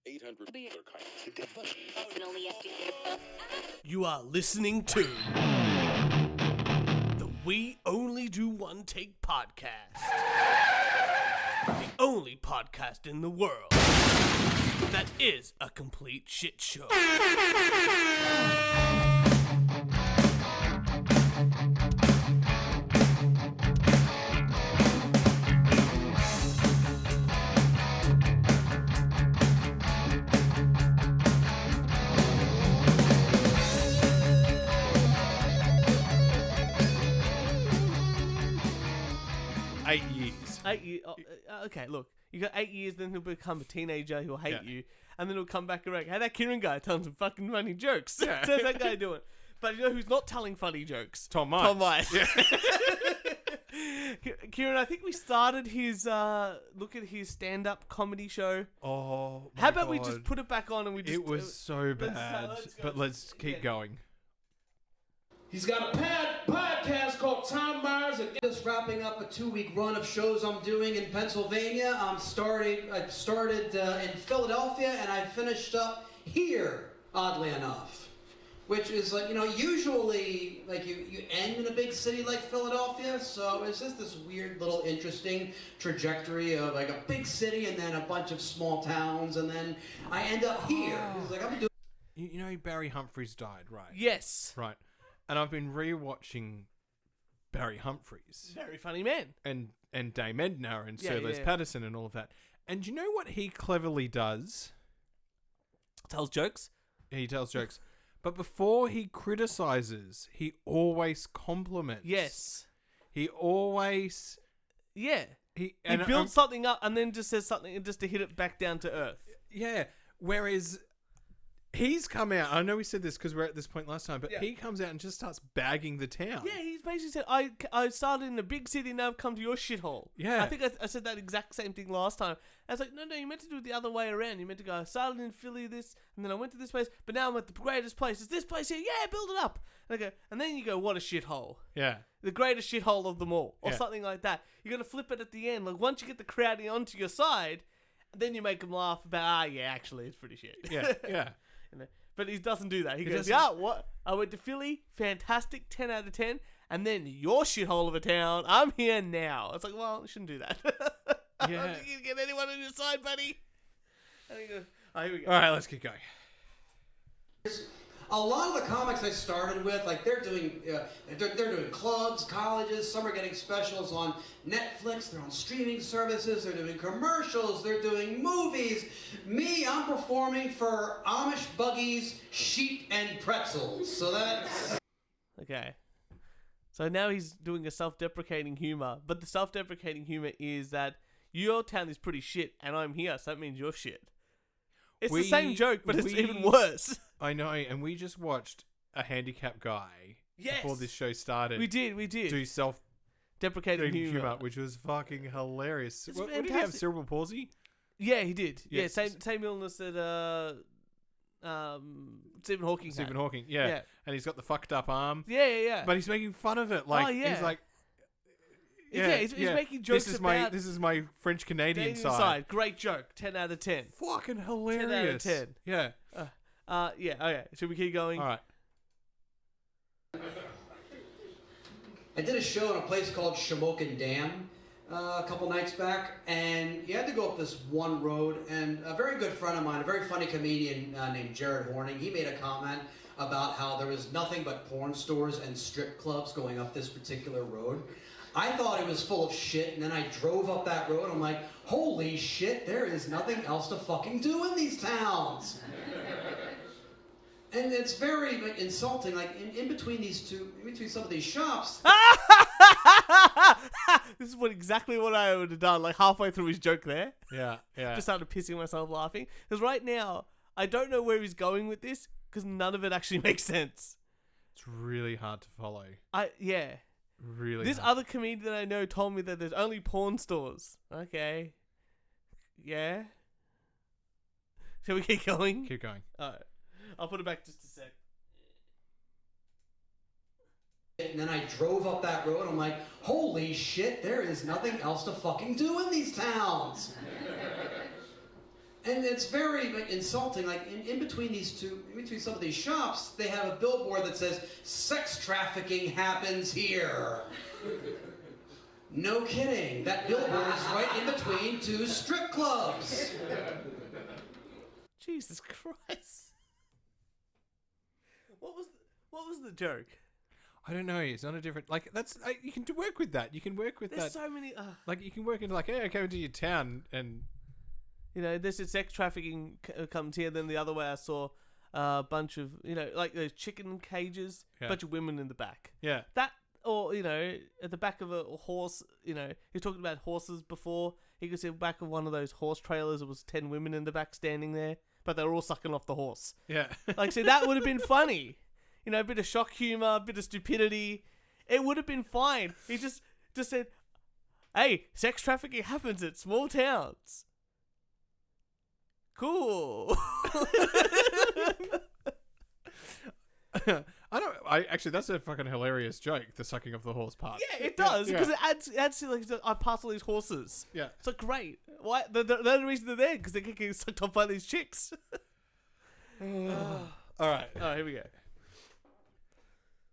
800 You are listening to the We Only Do One Take podcast. The only podcast in the world that is a complete shit show. Okay, look, you got 8 years, then he'll become a teenager, he'll hate you, and then he'll come back around. Hey, that Kieran guy telling some fucking funny jokes. Yeah. What's that guy doing? But you know who's not telling funny jokes? Tom Mice. Yeah. Kieran, I think we started his look at his stand-up comedy show. Oh, my How about we God. just put it back on and we just... It was so bad, let's go. but let's keep going. He's got a podcast called Tom Myers. Just wrapping up a 2-week run of shows I'm doing in Pennsylvania. I started in Philadelphia, and I finished up here, oddly enough. Which is like, you know, usually like you end in a big city like Philadelphia, so it's just this weird little interesting trajectory of like a big city and then a bunch of small towns, and then I end up here. It's like I've been doing. You know Barry Humphries died, right? Yes. Right. And I've been rewatching Barry Humphries Very funny man. and Dame Edna and Yeah, Sir Les yeah. Patterson and all of that. And you know what he cleverly does? Tells jokes. He tells jokes. But before he criticizes, he always compliments. Yes. He always... Yeah. He builds something up and then just says something just to hit it back down to earth. Yeah. Whereas he's come out, I know we said this because we're at this point last time, but he comes out and just starts bagging the town. Yeah, he's basically said, I started in a big city, now I've come to your shithole. Yeah. I think I said that exact same thing last time. I was like, no, you meant to do it the other way around. You meant to go, I started in Philly and then I went to this place, but now I'm at the greatest place. It's this place here. Yeah, build it up. And then you go, what a shithole. Yeah. The greatest shithole of them all. Or Yeah. something like that. You're going to flip it at the end. Like, once you get the crowd onto your side, then you make them laugh about, yeah, actually, it's pretty shit. Yeah. Yeah. You know? But he doesn't do that. He goes, doesn't. what? I went to Philly, fantastic, 10 out of 10. And then your shithole of a town, I'm here now. It's like, well, you shouldn't do that. I don't think you get anyone on your side, buddy. And he goes, here we go. All right, let's keep going. A lot of the comics I started with, like they're doing clubs, colleges. Some are getting specials on Netflix. They're on streaming services. They're doing commercials. They're doing movies. Me, I'm performing for Amish buggies, sheep, and pretzels. So that's Okay. So now he's doing a self-deprecating humor. But the self-deprecating humor is that your town is pretty shit and I'm here, so that means you're shit. It's the same joke, but it's even worse. I know, and we just watched a handicapped guy before this show started. We did. Do Deprecating humor. which was fucking hilarious. It's What did he have? fantastic. Cerebral palsy? Yeah, he did. Yeah, Yes. same illness that Stephen Hawking had. Stephen Hawking, yeah. And he's got the fucked up arm. Yeah. But he's making fun of it. Like, yeah. he's like... He's making jokes about... This is my French-Canadian Canadian side. Great joke. 10 out of 10. Fucking hilarious. 10 out of 10. Yeah. Yeah, okay. Should we keep going? All right. I did a show in a place called Shamokin Dam a couple nights back, and you had to go up this one road, and a very good friend of mine, a very funny comedian named Jared Horning, he made a comment about how there was nothing but porn stores and strip clubs going up this particular road. I thought it was full of shit, and then I drove up that road, and I'm like, holy shit, there is nothing else to fucking do in these towns. And it's very like, insulting, like in between some of these shops. This is exactly what I would have done, like halfway through his joke there. Yeah. Just started pissing myself laughing. Because right now, I don't know where he's going with this, because none of it actually makes sense. It's really hard to follow. Yeah. Really This hard. other comedian that I know told me that there's only porn stores. Okay. Yeah. Shall we keep going? Keep going. Alright. I'll put it back just a sec. And then I drove up that road, I'm like, holy shit, there is nothing else to fucking do in these towns. And it's very like, insulting. Like in between some of these shops, they have a billboard that says, "Sex trafficking happens here." No kidding. That billboard is right in between two strip clubs. Jesus Christ. What was the joke? I don't know. It's not a different you can work with that. You can work with There's that. so many. Like you can work into like, hey, I go into your town and This is sex trafficking comes here. Then the other way, I saw a bunch of like those chicken cages, a bunch of women in the back. yeah. That, or at the back of a horse. He talked about horses before. He could see the back of one of those horse trailers. It was 10 women in the back standing there, but they were all sucking off the horse. Yeah. See, that would have been funny. A bit of shock humor, a bit of stupidity. It would have been fine. He just said, "Hey, sex trafficking happens at small towns." Cool. Actually, that's a fucking hilarious joke, the sucking of the horse part. Yeah, it does, because it adds to I pass all these horses. Yeah. It's like, great. Why? The only reason they're there because they're getting sucked off by these chicks. All right. Oh, here we go.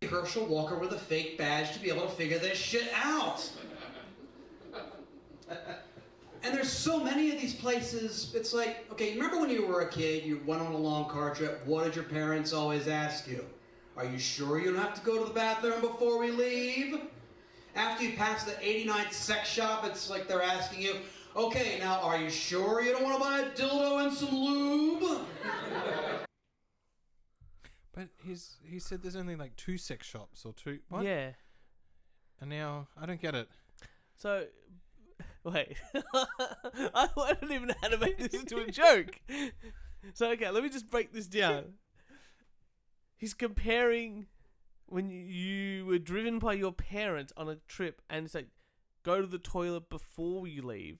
Herschel Walker with a fake badge to be able to figure this shit out. And there's so many of these places. It's like, okay, remember when you were a kid, you went on a long car trip, what did your parents always ask you? Are you sure you don't have to go to the bathroom before we leave? After you pass the 89th sex shop, it's like they're asking you, okay, now are you sure you don't want to buy a dildo and some lube? But he said there's only like 2 sex shops or 2. What? Yeah. And now I don't get it. So, wait. I don't even know how to make this into a joke. So, okay, let me just break this down. He's comparing when you were driven by your parents on a trip and it's like, go to the toilet before you leave.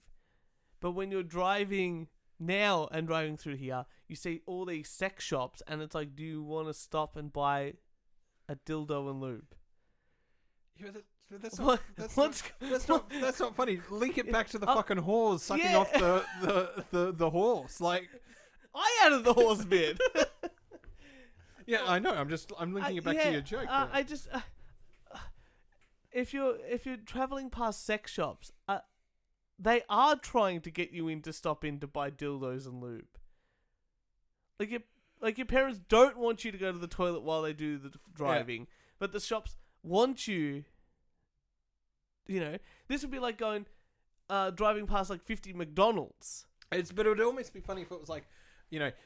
But when you're driving now and driving through here, you see all these sex shops and it's like, do you want to stop and buy a dildo and lube? Yeah, that's not funny. Link it back to the fucking whores sucking off the horse. Like, I added the horse bit. Yeah, I know. I'm linking it back to your joke. If you're traveling past sex shops, they are trying to get you in to stop in to buy dildos and lube. Like your parents don't want you to go to the toilet while they do the driving, but the shops want you. This would be like going, driving past like 50 McDonald's. But it would almost be funny if it was like,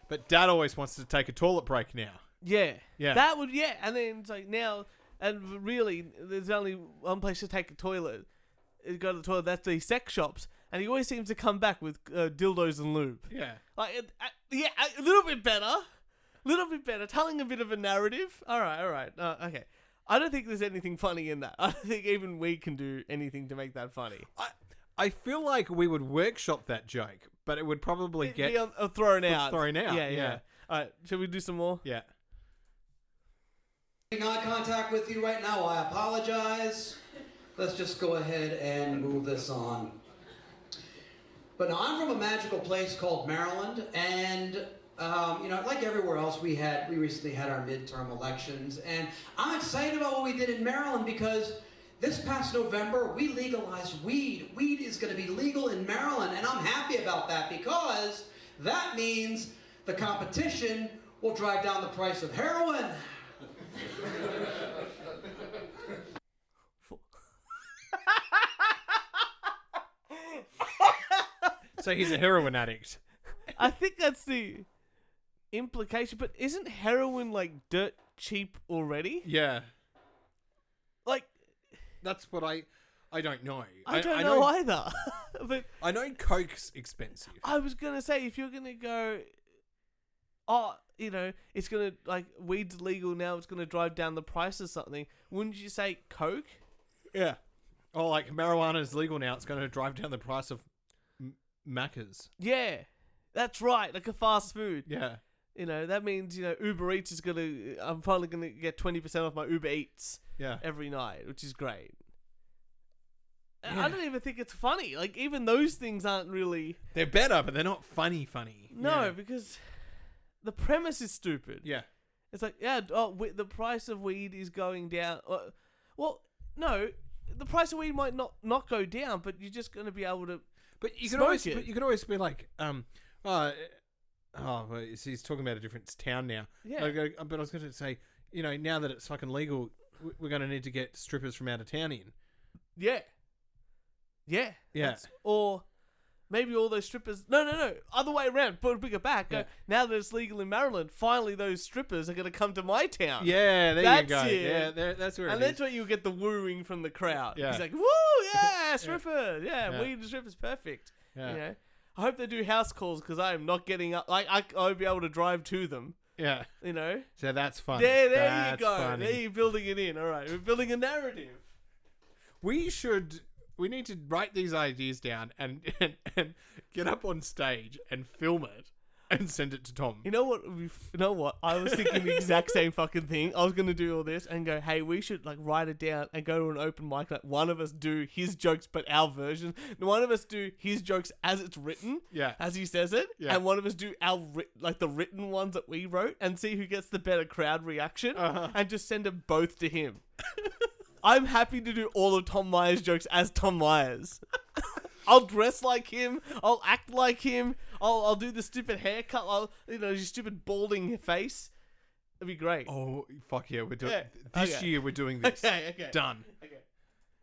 but Dad always wants to take a toilet break now. Yeah. Yeah. That would, and then it's like now, and really, there's only one place to take a toilet. Go to the toilet, that's the sex shops. And he always seems to come back with dildos and lube. Yeah. A little bit better. Telling a bit of a narrative. All right. Okay. I don't think there's anything funny in that. I don't think even we can do anything to make that funny. I feel like we would workshop that joke, but it would probably get thrown out. Yeah. All right. Shall we do some more? Yeah. Making eye contact with you right now, I apologize. Let's just go ahead and move this on. But now I'm from a magical place called Maryland, and like everywhere else, we recently had our midterm elections, and I'm excited about what we did in Maryland because this past November we legalized weed. Weed is going to be legal in Maryland, and I'm happy about that because that means the competition will drive down the price of heroin. So he's a heroin addict. I think that's the implication, but isn't heroin like dirt cheap already? Yeah. Like, that's what I don't know. I don't know either. But I know coke's expensive. I was gonna say, if you're gonna go, it's gonna, like, weed's legal now, it's gonna drive down the price of something, wouldn't you say coke? Yeah. Or like marijuana's legal now, it's gonna drive down the price of Macca's. Yeah, that's right, like a fast food. Yeah. That means, Uber Eats is I'm finally gonna get 20% off my Uber Eats. Yeah. Every night, which is great. I don't even think it's funny. Like, even those things aren't really... They're better, but they're not funny. No, because the premise is stupid. Yeah. It's like, the price of weed is going down. Well, no, the price of weed might not go down, but you're just going to be able to But you smoke can always, it. but you can always be like, he's talking about a different town now. Yeah. But I was going to say, now that it's fucking legal, we're going to need to get strippers from out of town in. Yeah. Yeah. Yeah. Or maybe all those strippers... No. Other way around. Bring it back. Yeah. Now that it's legal in Maryland, finally those strippers are going to come to my town. Yeah, there That's you go. it. Yeah, that's where And it that's where you get the wooing from the crowd. Yeah. He's like, woo, yeah, stripper. Yeah, weed and strippers, perfect. Yeah. I hope they do house calls because I am not getting up. Like, I won't be able to drive to them. Yeah. So that's fun. There That's you go. funny. There you're building it in. All right, we're building a narrative. We need to write these ideas down and get up on stage and film it and send it to Tom. You know what? I was thinking the exact same fucking thing. I was going to do all this and go, hey, we should like write it down and go to an open mic. Like one of us do his jokes, but our version. One of us do his jokes as it's written, as he says it, and one of us do our the written ones that we wrote and see who gets the better crowd reaction, and just send them both to him. I'm happy to do all of Tom Myers' jokes as Tom Myers. I'll dress like him. I'll act like him. I'll do the stupid haircut. Your stupid balding face. It'd be great. Oh, fuck yeah. We're doing this year. We're doing this. Okay. Done. Okay.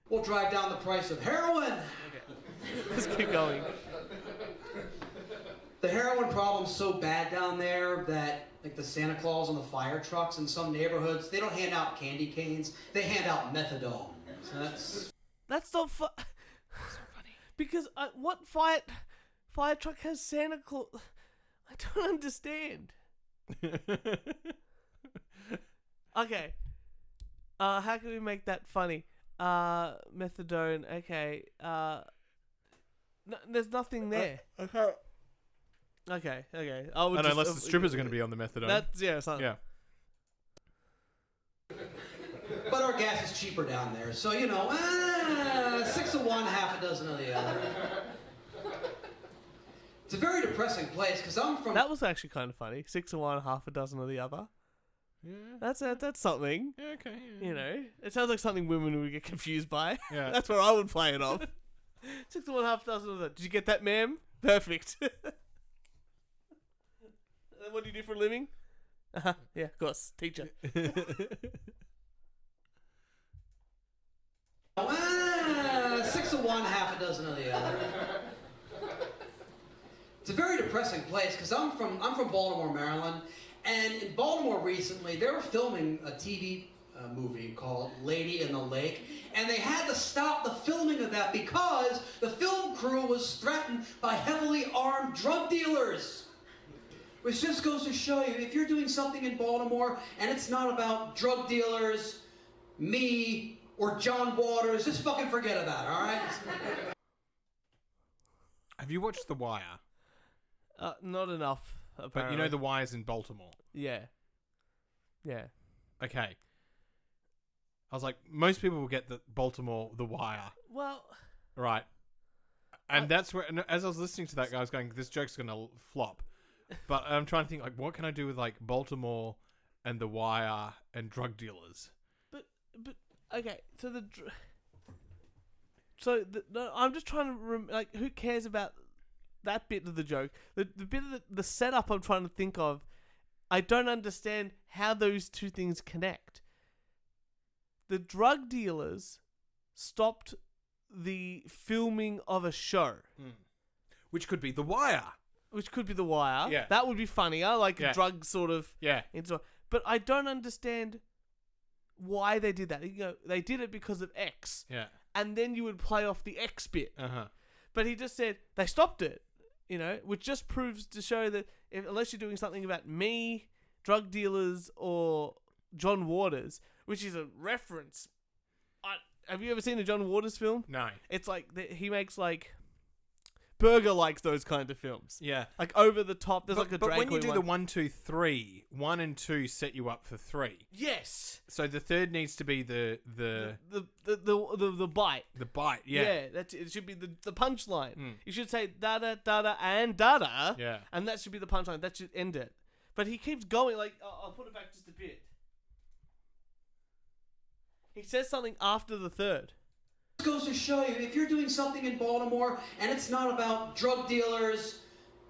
We'll drive down the price of heroin. Okay. Let's keep going. The heroin problem's so bad down there that, like the Santa Claus on the fire trucks in some neighborhoods, they don't hand out candy canes. They hand out methadone. So that's not funny. Because what fire truck has Santa Claus? I don't understand. Okay. How can we make that funny? Methadone. Okay. No, there's nothing there. Okay. Unless the strippers are going to be on the methadone. That's something. Yeah. but our gas is cheaper down there, so 6 of one, half a dozen of the other. It's a very depressing place because I'm from. That was actually kind of funny. 6 of one, half a dozen of the other. Yeah. That's something. Yeah, okay. Yeah. It sounds like something women would get confused by. Yeah. That's where I would play it off. 6 of one, half a dozen of the. Did you get that, ma'am? Perfect. What do you do for a living? Yeah, of course, teacher. 6 of one, half a dozen of the other. It's a very depressing place because I'm from Baltimore, Maryland, and in Baltimore recently they were filming a TV movie called Lady in the Lake, and they had to stop the filming of that because the film crew was threatened by heavily armed drug dealers. Which just goes to show you, if you're doing something in Baltimore and it's not about drug dealers, me, or John Waters, just fucking forget about it, all right? Have you watched The Wire? Not enough, apparently. But you know The Wire's in Baltimore. Yeah. Yeah. Okay. I was like, most people will get the Baltimore The Wire. Well... Right. And that's where, and as I was listening to that guy, I was going, this joke's going to flop. But I'm trying to think, like, what can I do with, like, Baltimore and The Wire and drug dealers? But okay, I'm just trying to, who cares about that bit of the joke? The bit of the setup I'm trying to think of, I don't understand how those two things connect. The drug dealers stopped the filming of a show. Which could be The Wire. Which could be The Wire. Yeah. That would be funnier, a drug sort of... Yeah. But I don't understand why they did that. They did it because of X. Yeah. And then you would play off the X bit. Uh-huh. But he just said, they stopped it, which just proves to show that unless you're doing something about me, drug dealers, or John Waters, which is a reference. Have you ever seen a John Waters film? No. It's like, he makes Burger likes those kind of films. Yeah. Like over the top. There's like a But drag when you queen do the one. 1, 2, 3, 1 and 2 set you up for 3. Yes. So the third needs to be the bite. the bite. Yeah. That's it. Should be the punchline. Mm. You should say da-da, da-da, and da-da. Yeah. And that should be the punchline. That should end it. But he keeps going. Like, I'll put it back just a bit. He says something after the third. This goes to show you, if you're doing something in Baltimore and it's not about drug dealers,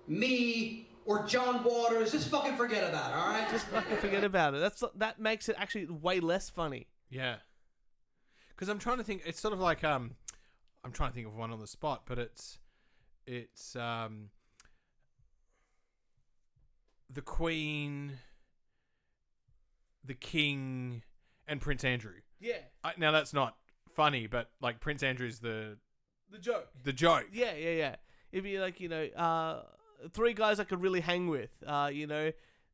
me, or John Waters, just fucking forget about it, all right? Just fucking forget about it. That makes it actually way less funny. Yeah. Because I'm trying to think. It's sort of like I'm trying to think of one on the spot, but it's the Queen, the King, and Prince Andrew. Yeah. Now that's not funny, but like Prince Andrew's the joke. The joke. Yeah. It'd be like, 3 guys I could really hang with.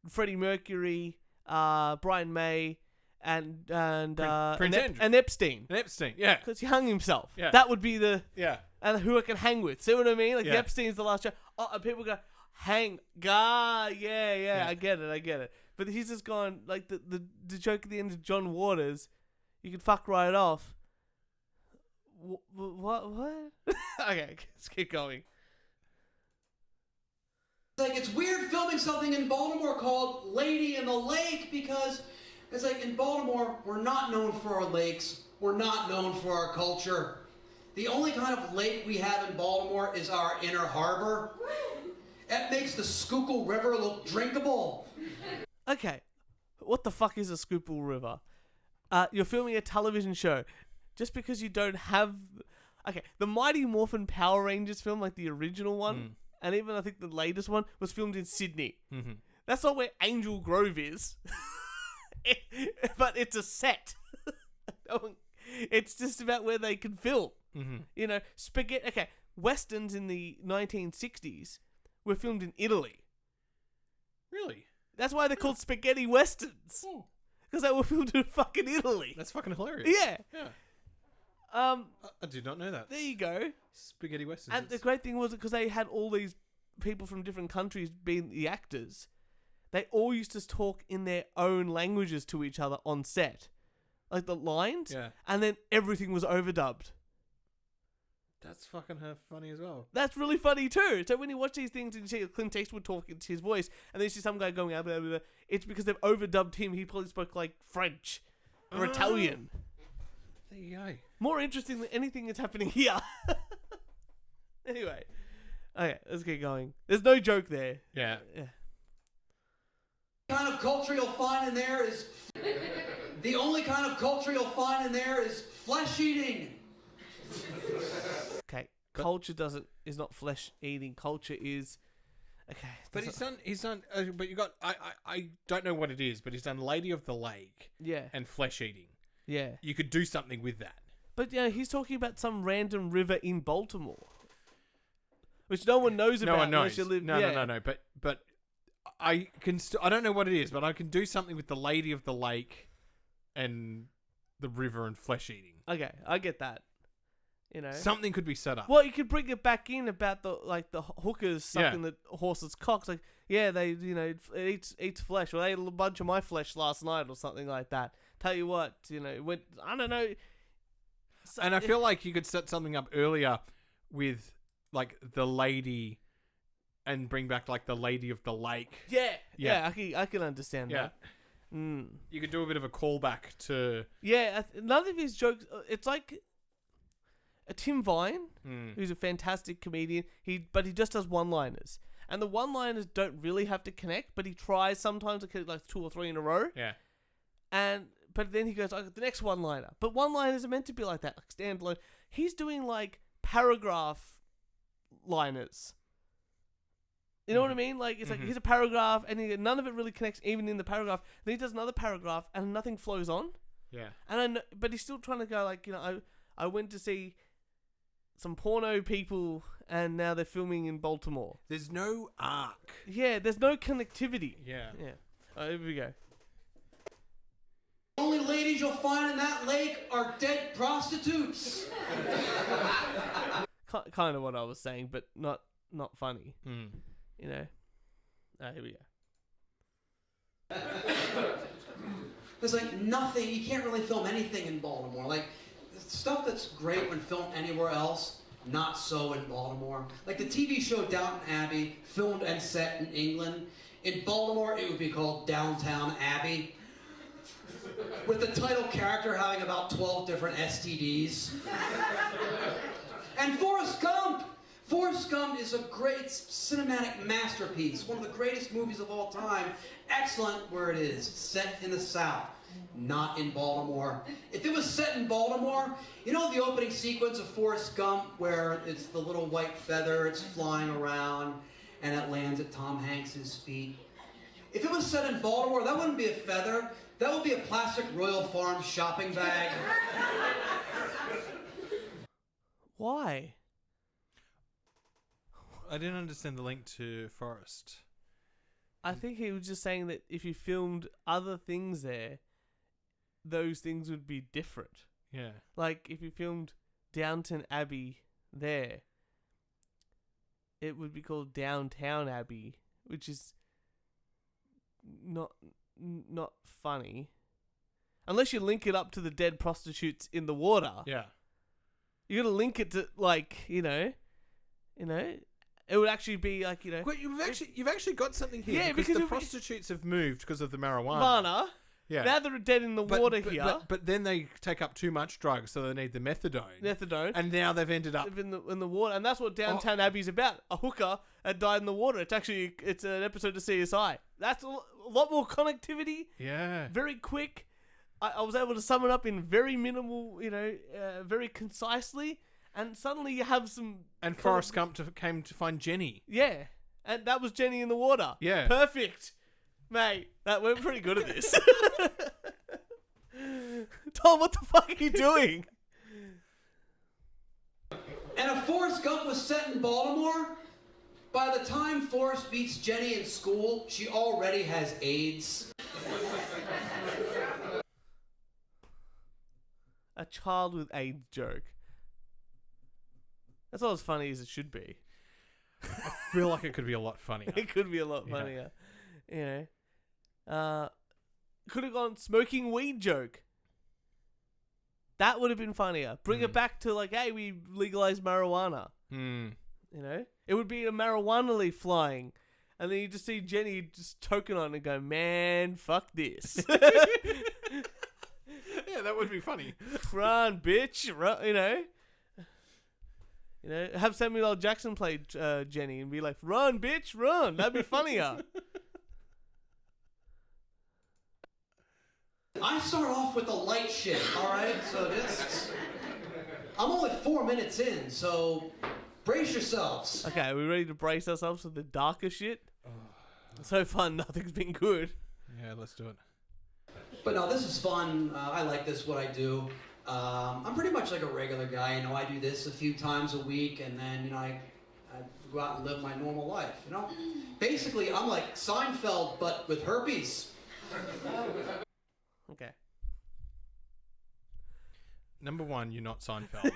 Freddie Mercury, Brian May, and Prince Andrew. and Epstein. And Epstein. Yeah. Because he hung himself. Yeah. That would be the Yeah. and who I can hang with. See what I mean? Like Yeah. Epstein's the last joke. Oh, and people go hang. God, yeah. I get it. But he's just gone like the joke at the end of John Waters. You can fuck right off. What? Okay, let's keep going. Like, it's weird filming something in Baltimore called Lady in the Lake because it's like in Baltimore, we're not known for our lakes. We're not known for our culture. The only kind of lake we have in Baltimore is our inner harbor. That makes the Schuylkill River look drinkable. Okay, what the fuck is a Schuylkill River? You're filming a television show. Just because you don't have... Okay, the Mighty Morphin Power Rangers film, like the original one, and even I think the latest one, was filmed in Sydney. Mm-hmm. That's not where Angel Grove is. But it's a set. It's just about where they can film. Mm-hmm. Spaghetti... Okay, Westerns in the 1960s were filmed in Italy. Really? That's why they're called spaghetti westerns. Because they were filmed in fucking Italy. That's fucking hilarious. Yeah. I did not know that. There you go. Spaghetti westerns. And the great thing was because they had all these people from different countries being the actors, they all used to talk in their own languages to each other on set. Like the lines. Yeah. And then everything was overdubbed. That's fucking funny as well. That's really funny too. So when you watch these things and you see Clint Eastwood talking to his voice, and then you see some guy going, blah, blah, blah, it's because they've overdubbed him. He probably spoke like French or Italian. There you go. More interesting than anything that's happening here. Anyway. Okay, let's get going. There's no joke there. Yeah. The kind of culture you'll find in there is... The only kind of culture you'll find in there is flesh eating. Okay, culture is not flesh eating. Culture is... Okay. But he's done, but you got, I don't know what it is, but he's done Lady of the Lake. Yeah. And flesh eating. Yeah. You could do something with that. But he's talking about some random river in Baltimore, which no one knows about. No one knows. Live, No. But I can. I don't know what it is, but I can do something with the Lady of the Lake, and the river and flesh eating. Okay, I get that. Something could be set up. Well, you could bring it back in about the hookers sucking the horses' cocks. Like, yeah, they it eats flesh. Well, they ate a bunch of my flesh last night or something like that. Tell you what, when I don't know. And I feel like you could set something up earlier with like the lady, and bring back like the Lady of the Lake. Yeah. I can understand that. You could do a bit of a callback to. Yeah, none of his jokes. It's like a Tim Vine, who's a fantastic comedian. But he just does one-liners, and the one-liners don't really have to connect. But he tries sometimes to connect like 2 or 3 in a row. Yeah. But then he goes, I got the next one-liner. But one-liners are meant to be like that, like standalone. He's doing like paragraph liners. You know what I mean? Like, it's like, here's a paragraph, and none of it really connects even in the paragraph. Then he does another paragraph, and nothing flows on. Yeah. But he's still trying to go, like, I went to see some porno people, and now they're filming in Baltimore. There's no arc. Yeah, there's no connectivity. Yeah. Here we go. The only ladies you'll find in that lake are dead prostitutes. kind of what I was saying, but not funny. Mm. You know. Here we go. There's like nothing. You can't really film anything in Baltimore. Like stuff that's great when filmed anywhere else, not so in Baltimore. Like the TV show Downton Abbey, filmed and set in England. In Baltimore, it would be called Downtown Abbey, with the title character having about 12 different STDs. And Forrest Gump! Forrest Gump is a great cinematic masterpiece, one of the greatest movies of all time. Excellent where it is, set in the South, not in Baltimore. If it was set in Baltimore, you know the opening sequence of Forrest Gump where it's the little white feather, it's flying around, and it lands at Tom Hanks's feet? If it was set in Baltimore, that wouldn't be a feather, that would be a plastic Royal Farms shopping bag. Why? I didn't understand the link to Forrest. I think he was just saying that if you filmed other things there, those things would be different. Yeah. Like, if you filmed Downton Abbey there, it would be called Downtown Abbey, which is not funny. Unless you link it up to the dead prostitutes in the water. Yeah. You gotta link it to, like, you know, it would actually be like, you know. Wait, you've actually got something here. Yeah, because the prostitutes have moved because of the marijuana. Vana. Yeah. Now they're dead in the water here. But then they take up too much drugs, so they need the methadone. And now they've ended up in the water, and that's what Downtown Abbey's about. A hooker had died in the water. It's an episode of CSI. That's a lot more connectivity. Yeah. Very quick. I was able to sum it up in very minimal, very concisely, and suddenly you have some. And Forrest Gump came to find Jenny. Yeah, and that was Jenny in the water. Yeah. Perfect. Mate, we're pretty good at this. Tom, what the fuck are you doing? And if Forrest Gump was set in Baltimore, by the time Forrest meets Jenny in school, she already has AIDS. A child with AIDS joke. That's not as funny as it should be. I feel like it could be a lot funnier. It could be a lot funnier. You know. Could have gone smoking weed joke. That would have been funnier. Bring it back to like, hey, we legalized marijuana. Mm. You know? It would be a marijuana leaf flying. And then you just see Jenny just token on it and go, man, fuck this. Yeah, that would be funny. Run, bitch. Run, you know? Have Samuel L. Jackson play Jenny and be like, run, bitch, run. That'd be funnier. I start off with the light shit, alright? So I'm only 4 minutes in, so brace yourselves. Okay, are we ready to brace ourselves for the darker shit? So far, nothing's been good. Yeah, let's do it. But no, this is fun. I like this, what I do. I'm pretty much like a regular guy. I do this a few times a week, and then, I go out and live my normal life, Basically, I'm like Seinfeld, but with herpes. Okay. Number one, you're not Seinfeld.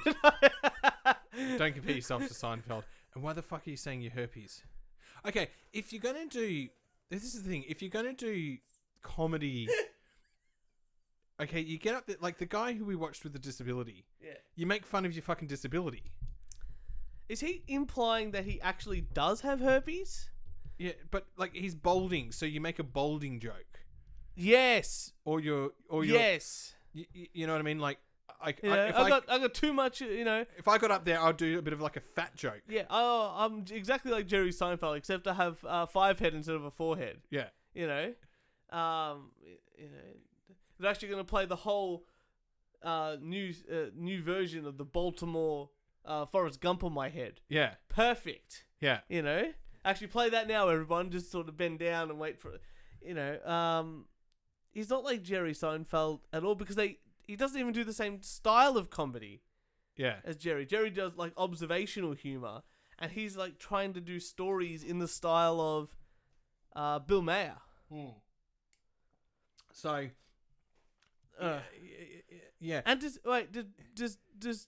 Don't compare yourself to Seinfeld. And why the fuck are you saying you're herpes? Okay, if you're going to do... This is the thing. If you're going to do comedy... Okay, you get up there... Like the guy who we watched with the disability. Yeah. You make fun of your fucking disability. Is he implying that he actually does have herpes? Yeah, but like he's balding, so you make a balding joke. Yes. Or you're yes. You know what I mean? Like... I got too much, If I got up there, I'd do a bit of like a fat joke. Yeah, I'm exactly like Jerry Seinfeld, except I have 5 head instead of a 4 head. Yeah. They're actually going to play the whole new version of the Baltimore Forrest Gump on my head. Yeah. Perfect. Yeah. Actually play that now, everyone. Just sort of bend down and wait for it. He's not like Jerry Seinfeld at all because he doesn't even do the same style of comedy. Yeah. As Jerry. Jerry does like observational humor, and he's like trying to do stories in the style of Bill Maher. So, yeah. And does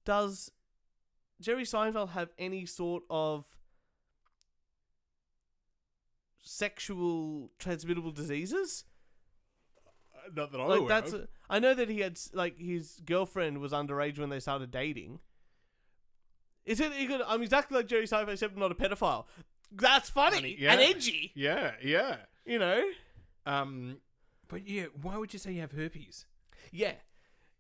does Jerry Seinfeld have any sort of sexual transmittable diseases? Not that I'm Like aware of. I know that he had like his girlfriend was underage when they started dating. Is it? I'm exactly like Jerry Seinfeld, except I'm not a pedophile. That's funny Yeah. and edgy. Yeah, yeah. You know. But yeah, why would you say you have herpes? Yeah.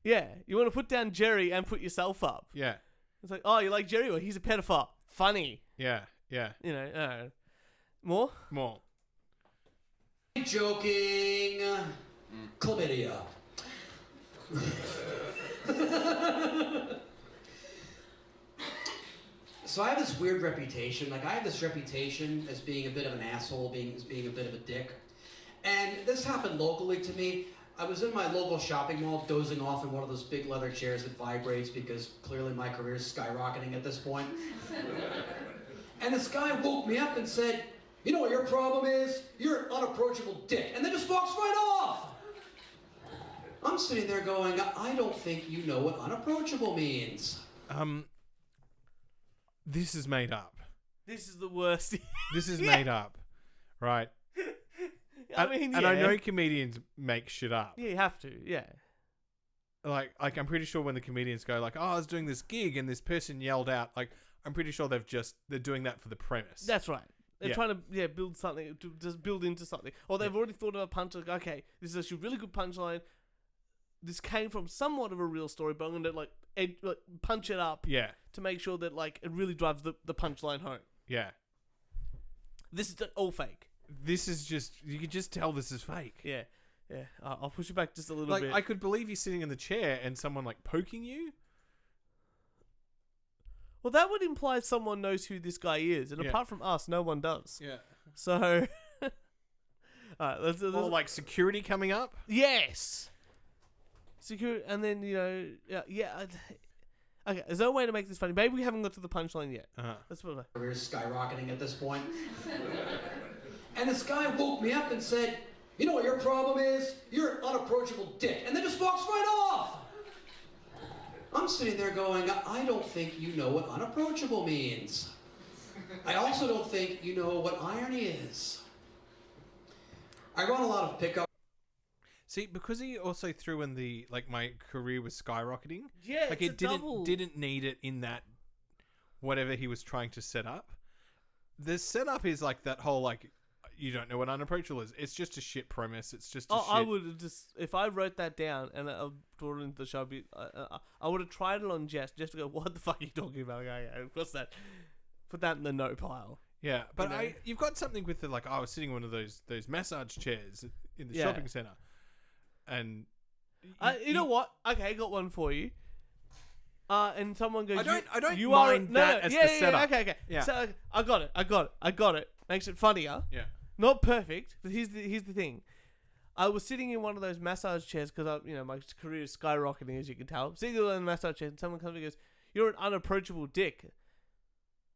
Yeah. You want to put down Jerry and put yourself up. Yeah, It's like, oh, you like Jerry? Well, he's a pedophile. Funny. yeah, yeah. You know. More? More. Joking. Chlamydia. So I have this weird reputation. Like, I have this reputation as being a bit of an asshole, as being a bit of a dick. And this happened locally to me. I was in my local shopping mall dozing off in one of those big leather chairs that vibrates because clearly my career is skyrocketing at this point. And this guy woke me up and said, "You know what your problem is? You're an unapproachable dick." And then just walks right off. I'm sitting there going, I don't think you know what unapproachable means. This is made up. This is the worst. This is made up, right? I know comedians make shit up. Yeah, you have to. Yeah. Like I'm pretty sure when the comedians go like, "Oh, I was doing this gig and this person yelled out," like I'm pretty sure they're doing that for the premise. That's right. They're Yeah. trying to build something, to just build into something, or they've already thought of a punch. Like, okay, this is actually a really good punchline. This came from somewhat of a real story, but I'm gonna like punch it up. Yeah, To make sure that like it really drives the punchline home. yeah. This is all fake. This is just you can just tell this is fake. Yeah. I'll push it back just a little Like bit. I could believe you sitting in the chair and someone like poking you. Well, that would imply someone knows who this guy is, and Yeah. apart from us, no one does. Yeah. So, alright, let's Or like security coming up. yes, secure, and then okay. There's no way to make this funny. Maybe we haven't got to the punchline yet. Let's put it. Career is skyrocketing at this point. And this guy woke me up and said, "You know what your problem is? You're an unapproachable dick." And then just walks right off. I'm sitting there going, I don't think you know what unapproachable means. I also don't think you know what irony is. I run a lot of pickup. See, because he also threw in the like my career was skyrocketing. Yeah, like it's it a double. didn't need it in that whatever he was trying to set up. The setup is like that whole like you don't know what unapproachable is. It's just a shit premise. It's just a shit. I would have just if I wrote that down and I brought it into the show. I would have tried it on Jess just to go, "What the fuck are you talking about?" Okay, what's that? Put that in the no pile. Yeah, but You know? you've got something with the like. I was sitting in one of those massage chairs in the Yeah. shopping center, and You know what? Okay, I got one for you. And someone goes, I don't you mind are, that as the setup. Okay. Yeah. So I got it. Makes it funnier. yeah, Not perfect, but here's the thing. I was sitting in one of those massage chairs because my career is skyrocketing, as you can tell. Sitting in a massage chair, and someone comes and goes, "You're an unapproachable dick,"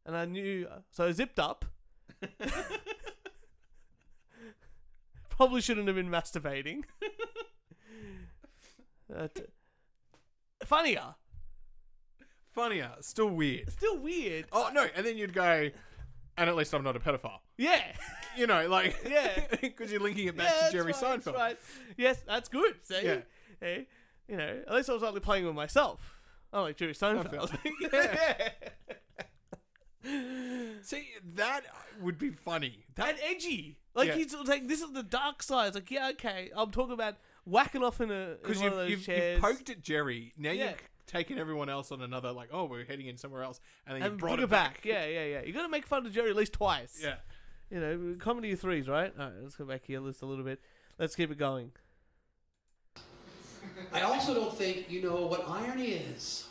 and I knew, so I zipped up. Probably shouldn't have been masturbating. Funnier. funnier, still weird. Still weird. Oh no, and then you'd go, and at least I'm not a pedophile. Yeah. You know, like Yeah. because you're linking it back Yeah, to Jerry that's right, Seinfeld. that's right. Yes, that's good. See? Yeah. Hey, at least I was only playing with myself. I like Jerry Seinfeld. See, that would be funny. And edgy. Like Yeah. he's like, this is the dark side. It's like, yeah, okay. I'm talking about whacking off in one of those you've chairs. poked at Jerry. Now Yeah. you've taken everyone else on another, like, oh, we're heading in somewhere else. And then you and brought bring it back. Yeah. You got to make fun of Jerry at least twice. Yeah. Comedy of threes, right? All right, let's go back here just a little bit. Let's keep it going. I also don't think you know what irony is.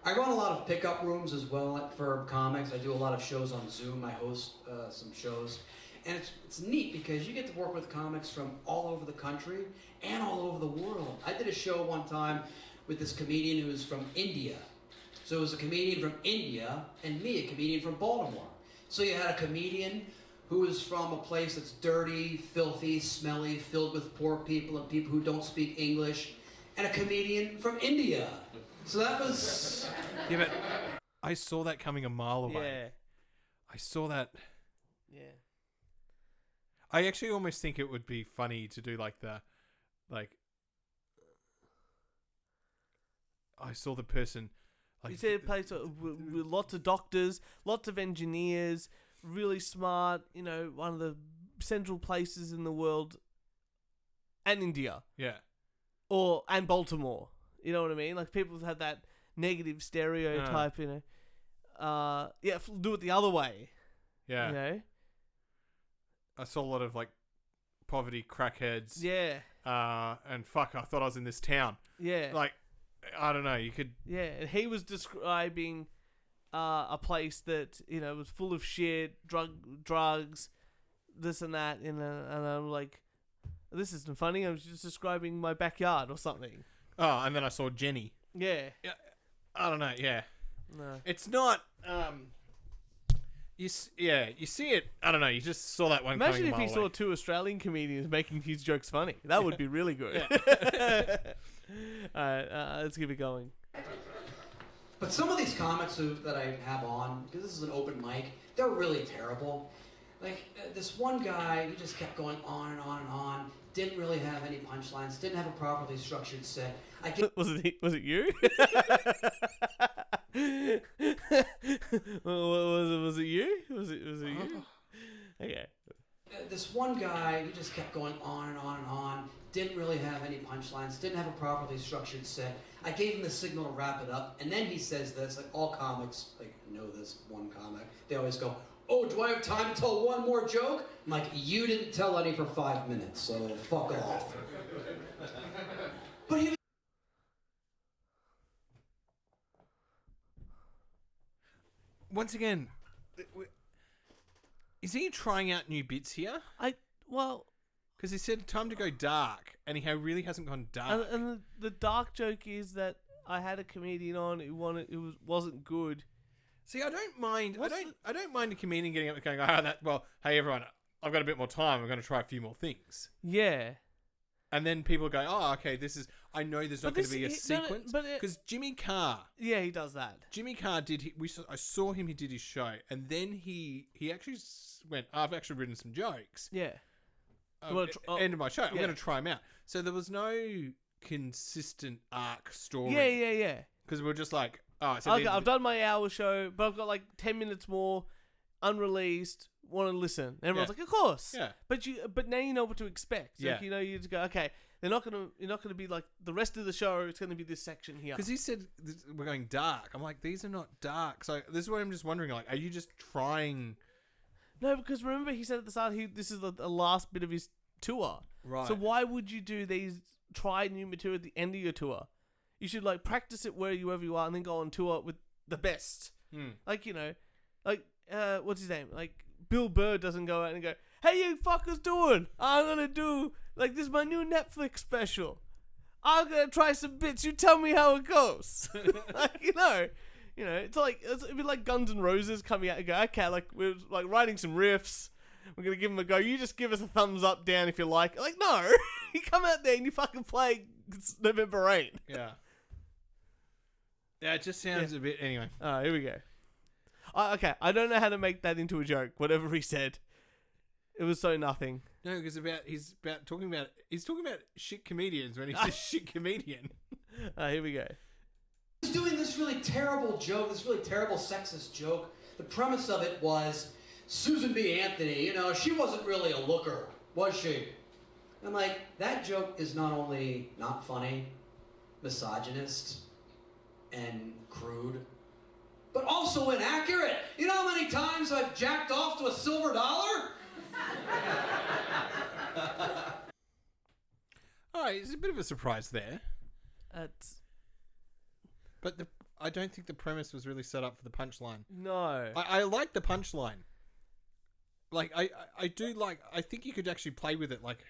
I run a lot of pickup rooms as well for comics. I do a lot of shows on Zoom. I host some shows. And it's neat because you get to work with comics from all over the country and all over the world. I did a show one time with this comedian who was from India. So it was a comedian from India and me, a comedian from Baltimore. So you had a comedian who was from a place that's dirty, filthy, smelly, filled with poor people and people who don't speak English, and a comedian from India So that was... Yeah, but I saw that coming a mile away. Yeah. I saw that. Yeah. I actually almost think it would be funny to do like I saw the person. Like, You see a place with lots of doctors, lots of engineers, really smart, one of the central places in the world, and India. Yeah. And Baltimore. You know what I mean? Like, people have that negative stereotype, do it the other way. Yeah. I saw a lot of like poverty crackheads. Yeah. And fuck, I thought I was in this town. Yeah. Like, I don't know, you could... Yeah, and he was describing a place that, was full of shit, drugs, this and that, and I'm like, this isn't funny, I was just describing my backyard or something. Oh, and then I saw Jenny. Yeah. Yeah. I don't know, yeah. No. It's not... You see it. I don't know. You just saw that one. Imagine coming if you saw two Australian comedians making his jokes funny. That would be really good. Alright, let's keep it going. But some of these comics that I have on, because this is an open mic, they're really terrible. Like, this one guy, he just kept going on and on and on. Didn't really have any punchlines. Didn't have a properly structured set. Was it you? was it you? Was it you? Okay. This one guy, he just kept going on and on and on. Didn't really have any punchlines. Didn't have a properly structured set. I gave him the signal to wrap it up, and then he says this. Like, all comics know this. One comic, they always go, "Oh, do I have time to tell one more joke?" I'm like, "You didn't tell any for 5 minutes, so fuck off." But he Once again, is he trying out new bits here? Because he said time to go dark, and he really hasn't gone dark. And the dark joke is that I had a comedian on who wasn't good. See, I don't mind. I don't mind a comedian getting up and going, hey everyone, I've got a bit more time. I'm going to try a few more things. Yeah. And then people go, oh, okay, I know there's not going to be a sequence. Because Jimmy Carr. Yeah, he does that. Jimmy Carr I saw him, he did his show. And then he actually went, I've actually written some jokes. Yeah. End of my show. I'm going to try them out. So there was no consistent arc story. Yeah. Because we're just like, okay, I've done my hour show, but I've got like 10 minutes more unreleased. Want to listen? And everyone's like, of course. Yeah. But now you know what to expect. So you just go, okay, you're not gonna be like the rest of the show. It's gonna be this section here. Because he said we're going dark. I'm like, these are not dark. So this is what I'm just wondering. Like, are you just trying? No, because remember he said at the start this is the last bit of his tour. Right. So why would you do these? Try new material at the end of your tour. You should like practice it wherever you are, and then go on tour with the best. Like what's his name? Like Bill Burr doesn't go out and go, "Hey, you fuckers doing? I'm gonna do this is my new Netflix special. I'm gonna try some bits. You tell me how it goes." It'd be like Guns N' Roses coming out and go, "Okay, we're writing some riffs. We're gonna give them a go. You just give us a thumbs up, down if you like." Like, no, you come out there and you fucking play November Rain. Yeah. Yeah, it just sounds a bit anyway. Here we go. Okay, I don't know how to make that into a joke. Whatever he said, it was so nothing. No, because he's talking about shit comedians when he's a shit comedian. Here we go. He's doing this really terrible joke, this really terrible sexist joke. The premise of it was Susan B. Anthony. She wasn't really a looker, was she? I'm like, that joke is not only not funny, misogynist, and crude, but also inaccurate. You know how many times I've jacked off to a silver dollar? Alright, it's a bit of a surprise there. But I don't think the premise was really set up for the punchline. No. I like the punchline. Like, I do like... I think you could actually play with it, like...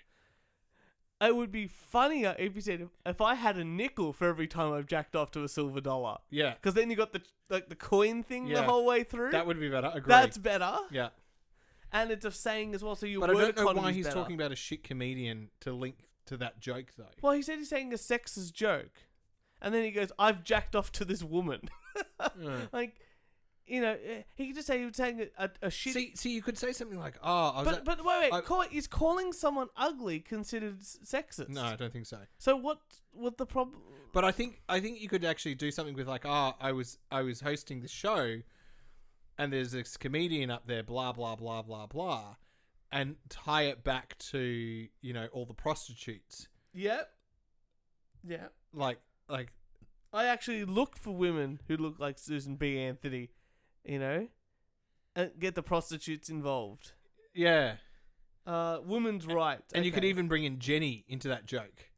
It would be funnier if you said, if I had a nickel for every time I've jacked off to a silver dollar. Yeah. Because then you got the coin thing the whole way through. That would be better. Agree. That's better. Yeah. And it's a saying as well, so your But I word don't know why economy's he's better. talking about a shit comedian to link to that joke, though. Well, he said he's saying a sexist joke. And then he goes, I've jacked off to this woman. Like, you know, he could just say he was saying a shit. See, you could say something like, "Oh, but wait, is calling someone ugly considered sexist? No, I don't think so. So what the problem? But I think you could actually do something with like, I was hosting the show, and there's this comedian up there, blah blah blah blah blah, and tie it back to, you know, all the prostitutes. Yep. Yeah. Like. I actually look for women who look like Susan B. Anthony, you know, and get the prostitutes involved. Yeah. Women's rights. And you could even bring in Jenny into that joke.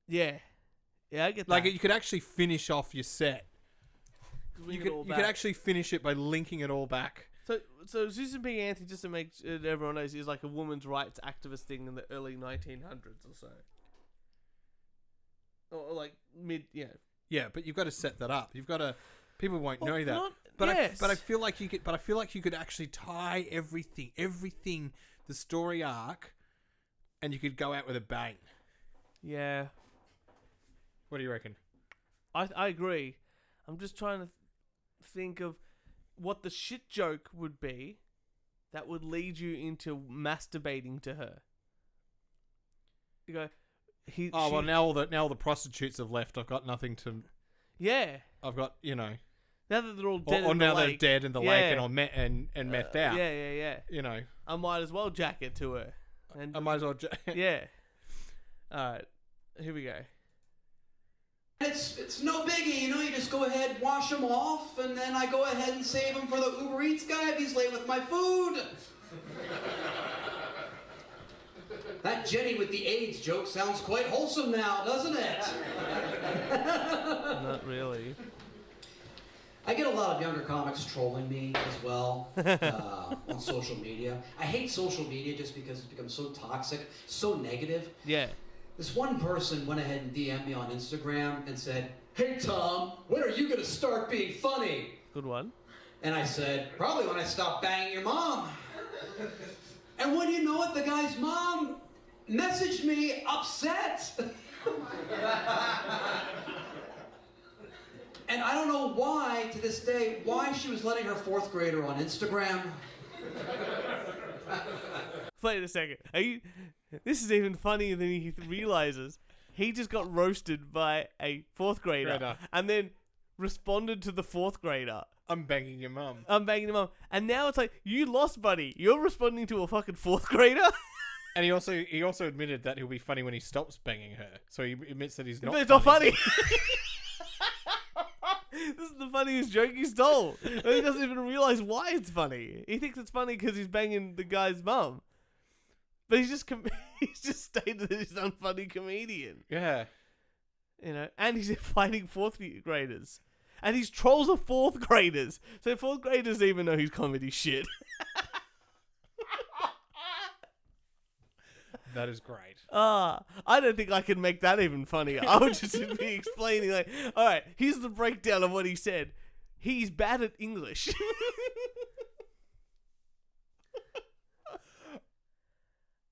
Yeah. Yeah, I get that. Like, you could actually finish off your set. You could actually finish it by linking it all back. So Susan B. Anthony, just to make everyone knows, is like a women's rights activist thing in the early 1900s or so. Or like mid, yeah. Yeah, but you've got to set that up. You've got to. People won't know that. Yes. I feel like you could. But I feel like you could actually tie everything, the story arc, and you could go out with a bang. Yeah. What do you reckon? I agree. I'm just trying to think of what the shit joke would be that would lead you into masturbating to her. You go. Now all the prostitutes have left. I've got nothing to. Yeah. I've got, you know. Now that they're all dead or in the now lake. they're dead in the lake and methed out. Yeah. You know. I might as well jack it to her. And I might as well. Yeah. All right. Here we go. It's no biggie, you know. You just go ahead, wash them off, and then I go ahead and save them for the Uber Eats guy if he's late with my food. That Jenny with the AIDS joke sounds quite wholesome now, doesn't it? Not really. I get a lot of younger comics trolling me as well on social media. I hate social media just because it's become so toxic, so negative. Yeah. This one person went ahead and DM'd me on Instagram and said, "Hey Tom, when are you going to start being funny?" Good one. And I said, "Probably when I stop banging your mom." And when you know it, the guy's mom messaged me upset. And I don't know why, to this day, why she was letting her 4th grader on Instagram. Wait a second. This is even funnier than he realizes. He just got roasted by a 4th grader. And then responded to the 4th grader. I'm banging your mum. And now it's like, you lost, buddy. You're responding to a fucking 4th grader? And he also admitted that he'll be funny when he stops banging her. So he admits that he's not. But it's not funny. This is the funniest joke he's told. And he doesn't even realize why it's funny. He thinks it's funny because he's banging the guy's mum. But he's just stated that he's an unfunny comedian. Yeah. You know, and he's fighting 4th graders. And his trolls are 4th graders. So 4th graders even know he's comedy shit. That is great. I don't think I can make that even funnier. I would just be explaining like, all right, here's the breakdown of what he said. He's bad at English.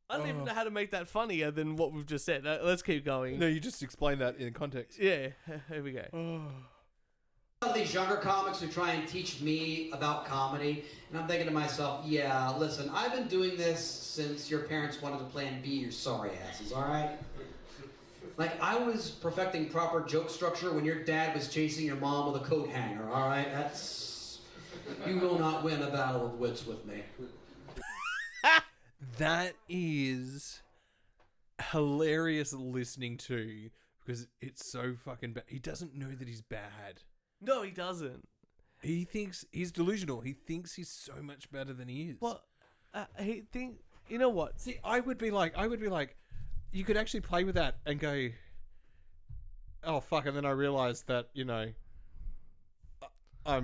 I don't even know how to make that funnier than what we've just said. Let's keep going. No, you just explain that in context. Yeah, here we go. Some of these younger comics who try and teach me about comedy, and I'm thinking to myself, yeah, listen, I've been doing this since your parents wanted to plan B, your sorry asses, all right? Like, I was perfecting proper joke structure when your dad was chasing your mom with a coat hanger, all right? You will not win a battle of wits with me. That is hilarious listening to, because it's so fucking bad. He doesn't know that he's bad. No, he doesn't. He thinks he's delusional. He thinks he's so much better than he is. Well, you know what? See, I would be like, you could actually play with that and go, oh fuck, and then I realized that, you know, are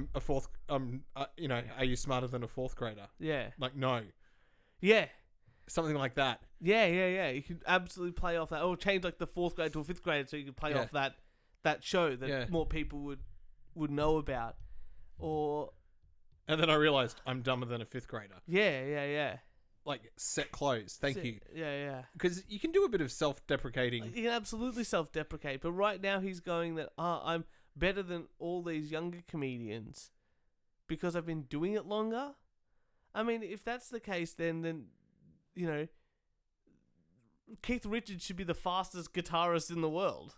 you smarter than a 4th grader? Yeah. Like, no. Yeah. Something like that. Yeah. You could absolutely play off that. Or change like the 4th grade to a 5th grade so you could play off that show that more people would know about. Or... And then I realized I'm dumber than a 5th grader. Yeah. like set clothes. Thank you. Yeah. Because you can do a bit of self-deprecating. He can absolutely self-deprecate, but right now he's going that I'm better than all these younger comedians because I've been doing it longer. I mean, if that's the case, then you know, Keith Richards should be the fastest guitarist in the world.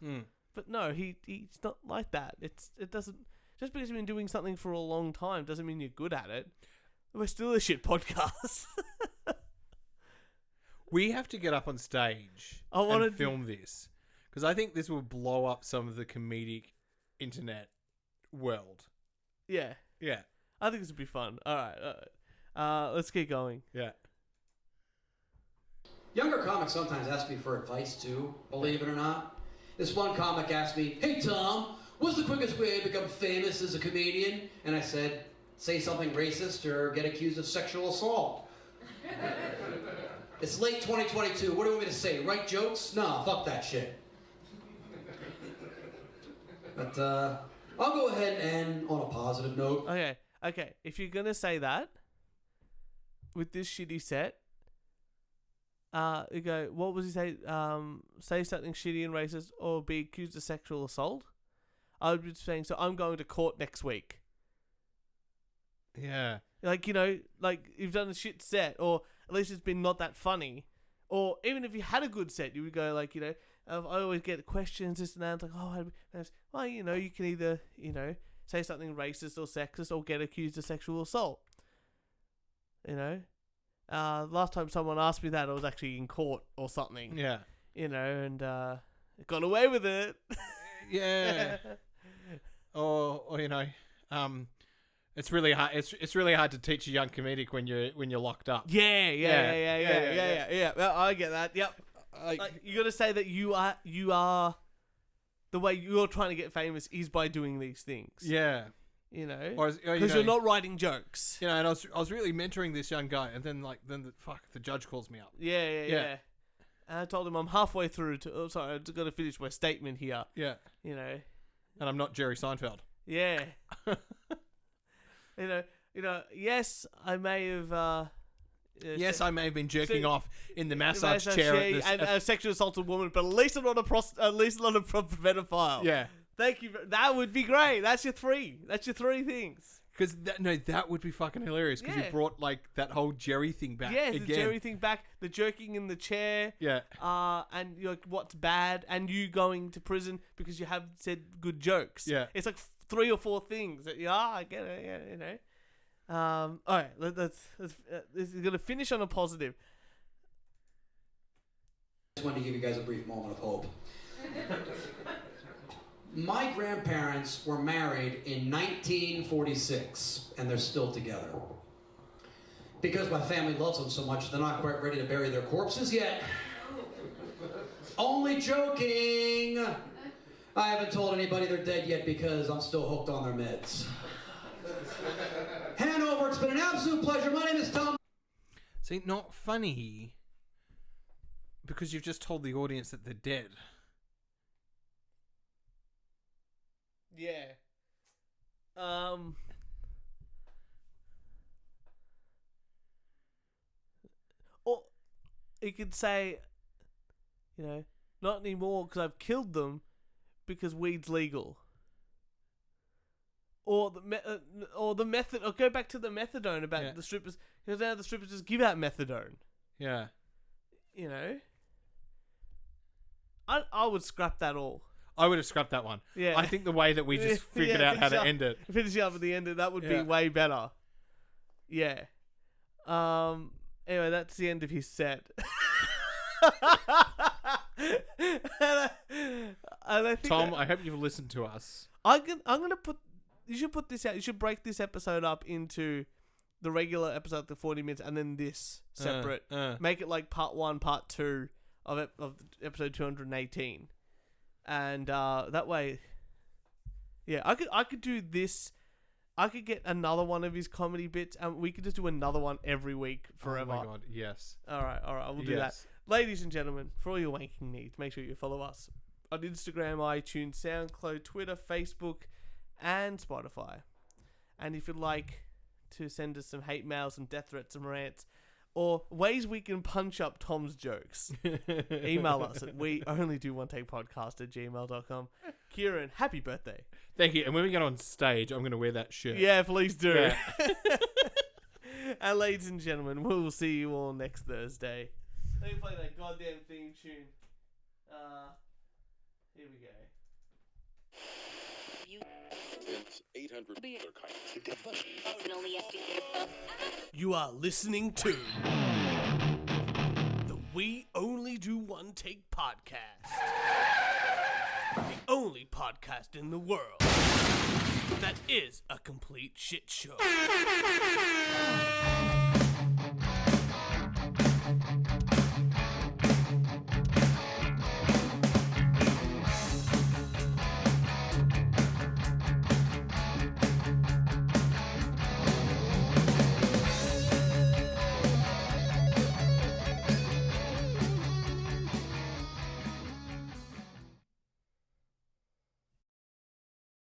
But no, he's not like that. It doesn't, just because you've been doing something for a long time doesn't mean you're good at it. We're still a shit podcast. We have to get up on stage and film this, because I think this will blow up some of the comedic internet world. Yeah. I think this would be fun. All right. Let's keep going. Yeah. Younger comics sometimes ask me for advice too, believe it or not. This one comic asked me, "Hey Tom, what's the quickest way to become famous as a comedian?" And I said, "Say something racist or get accused of sexual assault." It's late 2022. What do you want me to say? Write jokes? No, fuck that shit. But I'll go ahead and on a positive note. Okay. If you're gonna say that with this shitty set, you go. What was he say? Say something shitty and racist, or be accused of sexual assault. I would be saying, so I'm going to court next week. Yeah. Like, you know, like you've done a shit set, or at least it's been not that funny. Or even if you had a good set, you would go like, you know, I always get questions, this and that. It's like, well, you know, you can either, you know, say something racist or sexist or get accused of sexual assault. You know? Last time someone asked me that, I was actually in court or something. Yeah. You know, and got away with it. Yeah. or you know, it's really hard. It's really hard to teach a young comedic when you're locked up. Yeah. Well, I get that. Yep. Like, you got to say that you are the way you're trying to get famous is by doing these things. Yeah. You know, because you're not writing jokes. You know, and I was really mentoring this young guy, and then the judge calls me up. Yeah. And I told him I'm halfway through sorry, I've got to finish my statement here. Yeah. You know. And I'm not Jerry Seinfeld. Yeah. You know. Yes, I may have. Yes, I may have been jerking off in the massage chair and a sexually assaulted woman, but at least I'm not a pedophile. Yeah. Thank you. That would be great. That's your three things. Because that would be fucking hilarious. Because you brought like that whole Jerry thing back. Yeah, again. The Jerry thing back. The jerking in the chair. Yeah. And you're like, what's bad? And you going to prison because you have said good jokes. Yeah. It's like 3 or 4 things. I get it. Yeah, you know. All right. Let's this is gonna finish on a positive. I just wanted to give you guys a brief moment of hope. My grandparents were married in 1946, and they're still together. Because my family loves them so much, they're not quite ready to bury their corpses yet. Only joking! I haven't told anybody they're dead yet because I'm still hooked on their meds. Hanover, it's been an absolute pleasure. My name is Tom. See, not funny, because you've just told the audience that they're dead. Yeah. Or you could say, you know, not anymore because I've killed them because weed's legal. Or the method, or go back to the methadone about the strippers, because now the strippers just give out methadone. Yeah. You know? I would scrap that all. I would have scrapped that one. Yeah. I think the way that we just figured out how to end it. Finishing up at the end, that would be way better. Yeah. Anyway, that's the end of his set. and I think Tom, I hope you've listened to us. I'm gonna put. You should put this out. You should break this episode up into the regular episode, the 40 minutes, and then this separate. Make it like part 1, part 2 of episode 218. And that way, yeah, I could do this. I could get another one of his comedy bits, and we could just do another one every week forever. Oh my god, yes. All right, we'll do that. Ladies and gentlemen, for all your wanking needs, make sure you follow us on Instagram, iTunes, SoundCloud, Twitter, Facebook, and Spotify. And if you'd like to send us some hate mail, some death threats, some rants, or ways we can punch up Tom's jokes, email us at weonlydoonetakePodcast@gmail.com. Kieran, happy birthday. Thank you. And when we get on stage, I'm going to wear that shirt. Yeah, please do. Yeah. And ladies and gentlemen, we'll see you all next Thursday. Let me play that goddamn theme tune. Here we go. You are listening to the We Only Do One Take podcast. The only podcast in the world that is a complete shit show.